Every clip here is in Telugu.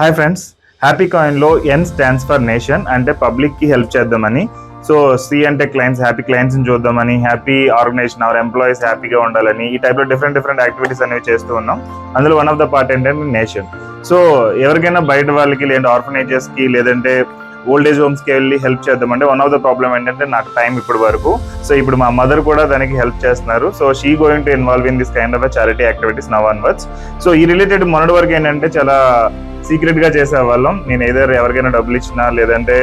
హాయ్ ఫ్రెండ్స్, హ్యాపీకాయిన్లో ఎన్ స్టాండ్స్ ఫర్ నేషన్ అంటే పబ్లిక్కి హెల్ప్ చేద్దామని. సో సి అంటే క్లయింట్స్, హ్యాపీ క్లయింట్స్ని చూద్దామని, హ్యాపీ ఆర్గనైజేషన్ అవర్ ఎంప్లాయీస్ హ్యాపీగా ఉండాలని ఈ టైప్లో డిఫరెంట్ యాక్టివిటీస్ అనేవి చేస్తూ ఉన్నాం. అందులో వన్ ఆఫ్ ద పార్ట్ ఏంటంటే నేషన్. సో ఎవరికైనా బయట వాళ్ళకి లేదంటే ఆర్ఫనేజెస్కి లేదంటే ఓల్డ్ ఏజ్ హోమ్స్కి వెళ్ళి హెల్ప్ చేద్దామంటే వన్ ఆఫ్ ద ప్రాబ్లమ్ ఏంటంటే నాకు టైం ఇప్పుడు వరకు. సో ఇప్పుడు మా మదర్ కూడా దానికి హెల్ప్ చేస్తున్నారు. So she going to involve in this kind of charity activities now onwards. So ఈ రిలేటెడ్ మొన్నటి వరకు ఏంటంటే చాలా సీక్రెట్ గా చేసేవాళ్ళం. నేను ఏదైనా ఎవరికైనా డబ్బులు ఇచ్చినా లేదంటే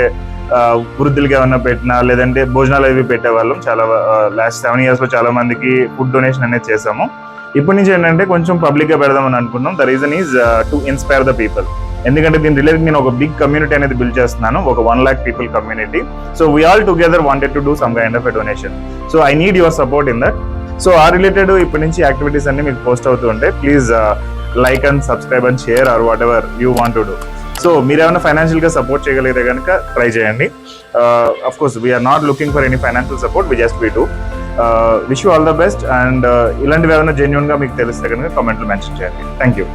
వృద్ధులకి ఏమన్నా పెట్టినా లేదంటే భోజనాలు అవి పెట్టేవాళ్ళం. చాలా లాస్ట్ 7 years లో చాలా మందికి ఫుడ్ డొనేషన్ అనేది చేసాము. ఇప్పటి నుంచి ఏంటంటే కొంచెం పబ్లిక్ గా పెడదామని అనుకున్నాం. The reason is to inspire the people. ఎందుకంటే దీని రిలేటెడ్ నేను ఒక బిగ్ కమ్యూనిటీ అనేది బిల్డ్ చేస్తున్నాను, ఒక 1 lakh people community. So we all together wanted to do some kind of a donation. So I need your support in that. So uh related ఇప్పటి నుంచి యాక్టివిటీస్ అన్ని మీకు పోస్ట్ అవుతూ ఉంటాయి. Please like and subscribe and share or whatever you want to do. So మీరు ఏమైనా ఫైనాన్షియల్గా సపోర్ట్ చేయగలిగితే కనుక ట్రై చేయండి. Of course we're not looking for any financial support, we just we do. Wish you all the best. And ఇలాంటివి ఏమైనా జెన్యూన్గా మీకు తెలిస్తే కనుక కామెంట్లో మెన్షన్ చేయండి. Thank you.